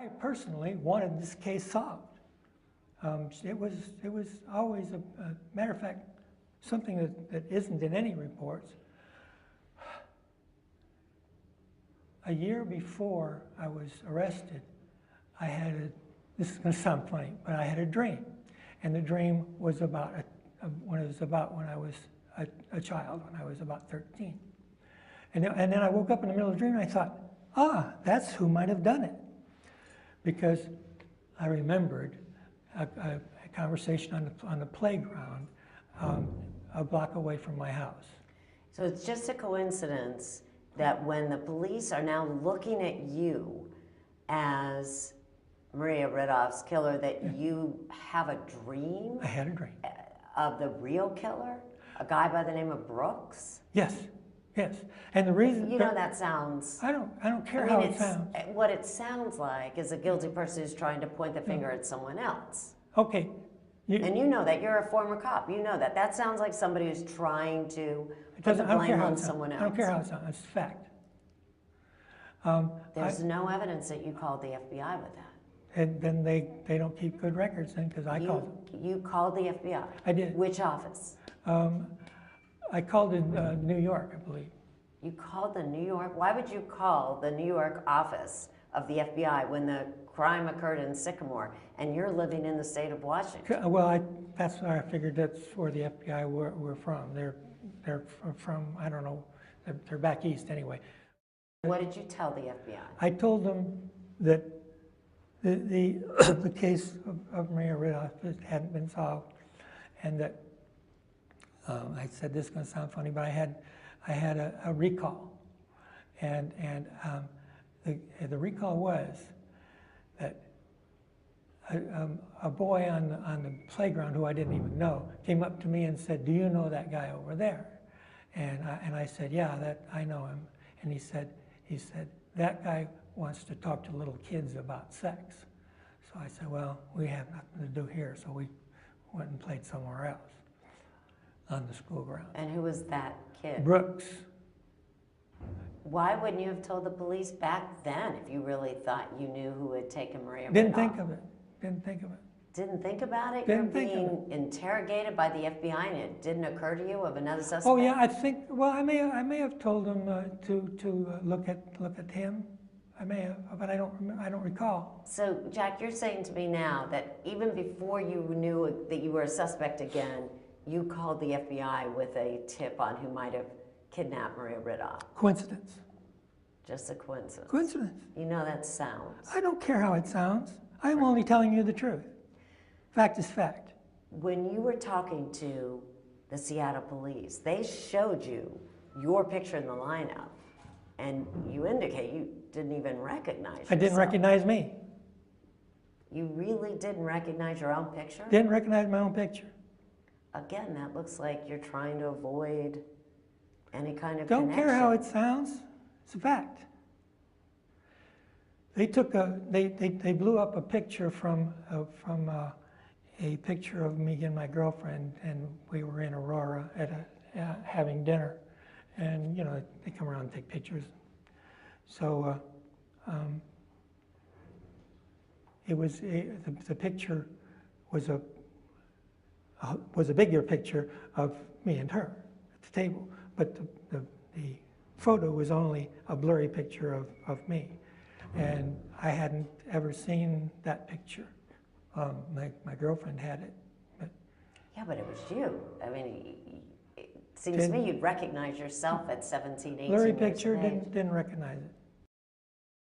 I personally wanted this case solved. It was always a matter of fact, something that isn't in any reports. A year before I was arrested, I had this is going to sound funny, but I had a dream. And the dream was about when I was a child, when I was about 13. And then I woke up in the middle of the dream and I thought, that's who might have done it. Because I remembered a conversation on the playground a block away from my house. So it's just a coincidence that when the police are now looking at you as Maria Ridulph's killer, that you have a dream? I had a dream. Of the real killer? A guy by the name of Brooks? Yes, yes. And the reason... You know that sounds... I don't care how it sounds. What it sounds like is a guilty person who's trying to point the finger at someone else. Okay. And you know that. You're a former cop. You know that. That sounds like somebody who's trying to put the blame on someone else. I don't care how it sounds. It's a fact. There's no evidence that you called the FBI with that. And then they don't keep good records then, because I called them. You called the FBI? I did. Which office? I called in New York, I believe. You called the New York? Why would you call the New York office of the FBI when the crime occurred in Sycamore and you're living in the state of Washington? Well, that's why I figured that's where the FBI were from. They're from, I don't know, they're back east anyway. What did you tell the FBI? I told them that the case of Maria Ridulph hadn't been solved, and that I said, this is going to sound funny, but I had a recall, and the recall was that a boy on the playground who I didn't even know came up to me and said, "Do you know that guy over there?" And I said, "Yeah, I know him." And he said, "That guy wants to talk to little kids about sex." So I said, "Well, we have nothing to do here," so we went and played somewhere else on the school ground. And who was that kid? Brooks. Why wouldn't you have told the police back then if you really thought you knew who had taken Maria Ridulph? Didn't think of it. Didn't think of it. Didn't think about it? Didn't think You're of it. being interrogated by the FBI and it didn't occur to you of another suspect? Oh yeah, I think. Well, I may have told them to look at him. I may have, but I don't recall. So, Jack, you're saying to me now that even before you knew that you were a suspect again, you called the FBI with a tip on who might have kidnapped Maria Ridulph? Coincidence. Just a coincidence. Coincidence. You know that sounds. I don't care how it sounds. I'm only telling you the truth. Fact is fact. When you were talking to the Seattle police, they showed you your picture in the lineup, and you indicate you didn't even recognize yourself. I didn't recognize me. You really didn't recognize your own picture? Didn't recognize my own picture. Again, that looks like you're trying to avoid any kind of Don't connection. care how it sounds. It's a fact. They took they blew up a picture from a picture of me and my girlfriend, and we were in Aurora at having dinner, and you know they come around and take pictures. So the picture was a bigger picture of me and her at the table, but the photo was only a blurry picture of me, and I hadn't ever seen that picture. My girlfriend had it. But yeah, but it was you. I mean, it seems to me you'd recognize yourself at 17, 18 blurry years picture, of age. didn't recognize it.